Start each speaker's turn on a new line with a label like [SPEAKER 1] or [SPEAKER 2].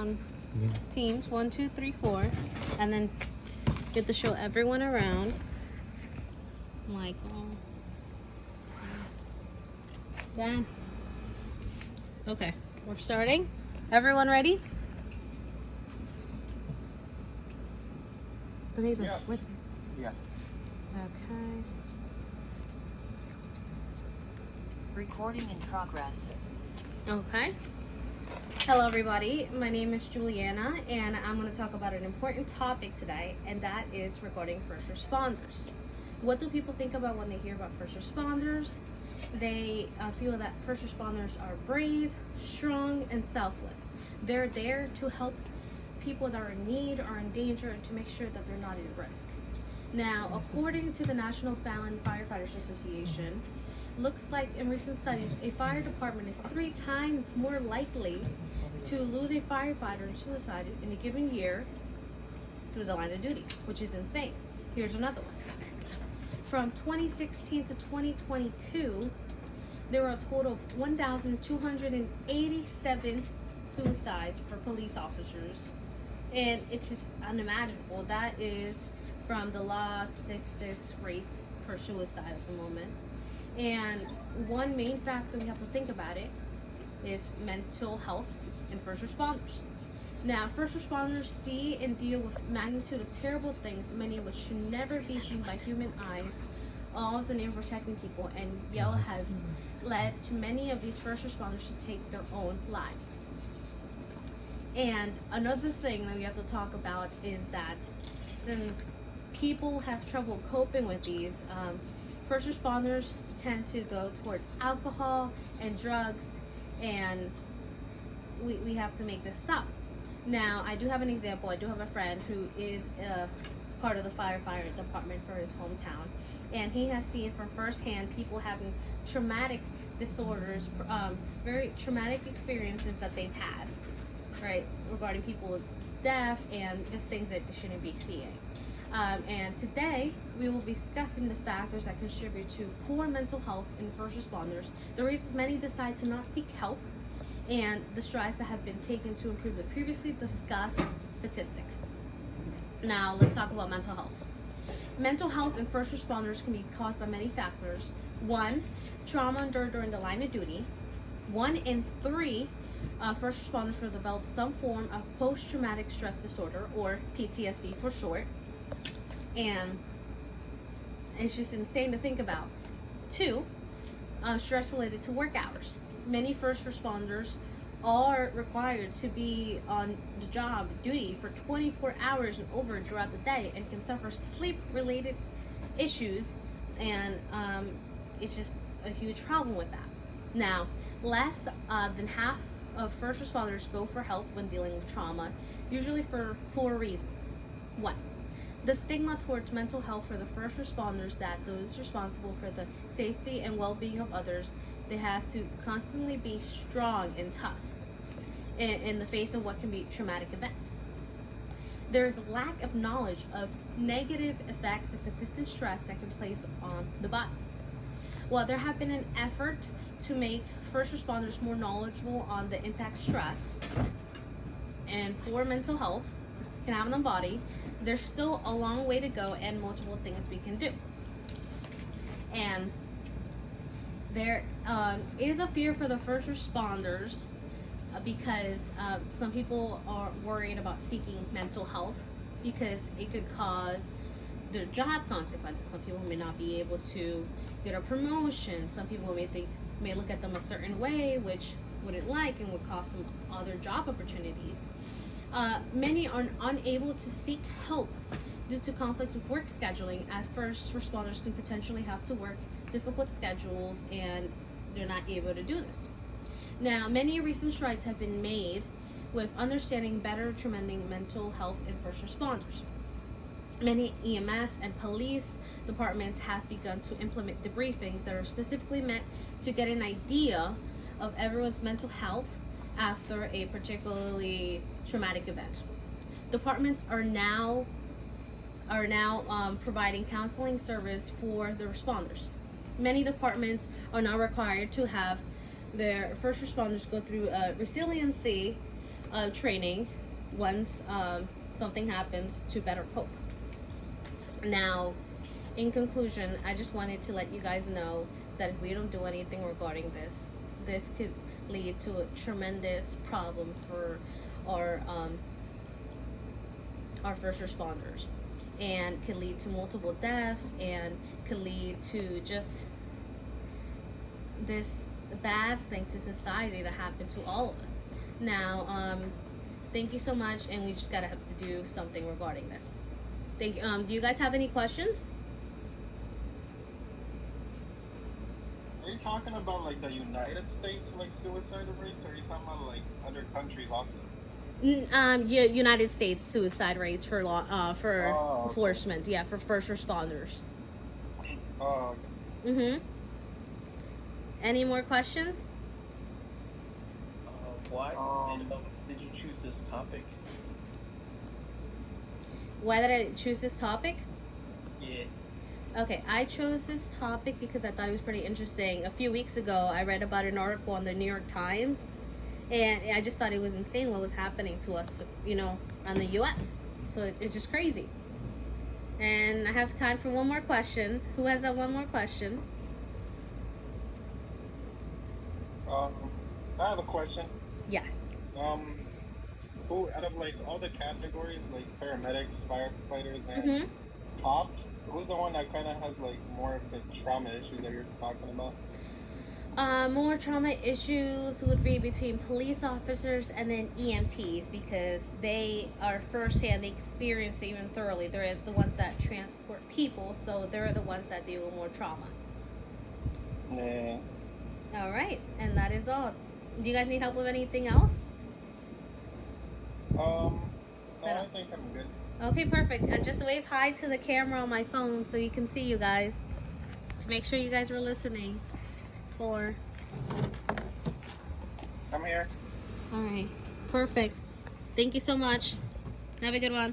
[SPEAKER 1] on teams, 1, 2, 3, 4, and then get to show everyone around. Michael. Dan. Okay, we're starting. Everyone ready?
[SPEAKER 2] Yes. Yes.
[SPEAKER 1] Okay.
[SPEAKER 3] Recording in progress.
[SPEAKER 1] Okay. Hello everybody, my name is Juliana and I'm going to talk about an important topic today, and that is regarding first responders. What do people think about when they hear about first responders? They feel that first responders are brave, strong, and selfless. They're there to help people that are in need or in danger and to make sure that they're not at risk. Now, according to the National Fallen Firefighters Association, looks like in recent studies, a fire department is 3 times more likely to lose a firefighter in suicide in a given year through the line of duty, which is insane. Here's another one. From 2016 to 2022, there were a total of 1,287 suicides for police officers. And it's just unimaginable. That is from the law statistics rates for suicide at the moment. And one main factor we have to think about it is mental health in first responders. Now, first responders see and deal with magnitude of terrible things, many of which should never be seen by human eyes, all of the name of protecting people, and yell has led to many of these first responders to take their own lives. And another thing that we have to talk about is that since people have trouble coping with these, first responders tend to go towards alcohol and drugs, and we have to make this stop. Now, I do have an example. I do have a friend who is part of the firefighter department for his hometown, and he has seen from firsthand people having traumatic disorders, very traumatic experiences that they've had, right, regarding people's death and just things that they shouldn't be seeing. And today we will be discussing the factors that contribute to poor mental health in first responders, the reasons many decide to not seek help, and the strides that have been taken to improve the previously discussed statistics. Now let's talk about mental health. Mental health in first responders can be caused by many factors. 1, trauma endured during the line of duty. 1 in 3 first responders will develop some form of post-traumatic stress disorder, or PTSD for short. And it's just insane to think about. 2, stress related to work hours. Many first responders are required to be on the job duty for 24 hours and over throughout the day, and can suffer sleep related issues, and it's just a huge problem with that. Now, less than half of first responders go for help when dealing with trauma, usually for 4 reasons. 1, the stigma towards mental health for the first responders, that those responsible for the safety and well-being of others, they have to constantly be strong and tough in the face of what can be traumatic events. There is a lack of knowledge of negative effects of consistent stress that can place on the body. While there have been an effort to make first responders more knowledgeable on the impact stress and poor mental health can have on the body, there's still a long way to go and multiple things we can do. And there is a fear for the first responders because some people are worried about seeking mental health because it could cause their job consequences. Some people may not be able to get a promotion. Some people may look at them a certain way, which wouldn't like and would cost them other job opportunities. Many are unable to seek help due to conflicts with work scheduling, as first responders can potentially have to work difficult schedules and they're not able to do this. Now, many recent strides have been made with understanding better tremending mental health in first responders. Many EMS and police departments have begun to implement debriefings that are specifically meant to get an idea of everyone's mental health after a particularly traumatic event. Departments are now providing counseling service for the responders. Many departments are now required to have their first responders go through a resiliency training once something happens to better cope. Now, in conclusion, I just wanted to let you guys know that if we don't do anything regarding this, this could lead to a tremendous problem for our first responders, and could lead to multiple deaths, and could lead to just this bad things to society to happen to all of us. Now, thank you so much, and we just gotta have to do something regarding this. Thank you. Do you guys have any questions?
[SPEAKER 2] Are you talking about like the United States like suicide rates, or are you talking about like other countries also?
[SPEAKER 1] United States suicide rates for
[SPEAKER 2] okay.
[SPEAKER 1] enforcement, yeah, for first responders.
[SPEAKER 2] Oh,
[SPEAKER 1] Any more questions?
[SPEAKER 4] Why did you choose this topic?
[SPEAKER 1] Why did I choose this topic?
[SPEAKER 4] Yeah.
[SPEAKER 1] Okay, I chose this topic because I thought it was pretty interesting. A few weeks ago, I read about an article on the New York Times, and I just thought it was insane what was happening to us, in the U.S. So it's just crazy. And I have time for one more question. Who has that one more question?
[SPEAKER 2] I have a question.
[SPEAKER 1] Yes.
[SPEAKER 2] Who out of like all the categories, like paramedics, firefighters, and cops, who's the one that kind of has like more of the trauma issues that you're talking about?
[SPEAKER 1] More trauma issues would be between police officers and then EMTs, because they are firsthand, they experience it even thoroughly. They're the ones that transport people, so they're the ones that deal with more trauma.
[SPEAKER 2] Yeah.
[SPEAKER 1] All right, and that is all. Do you guys need help with anything else?
[SPEAKER 2] No, I think I'm good.
[SPEAKER 1] Okay, perfect. And just wave hi to the camera on my phone so you can see you guys. To make sure you guys were listening.
[SPEAKER 2] I'm here.
[SPEAKER 1] All right, perfect. Thank you so much. Have a good one.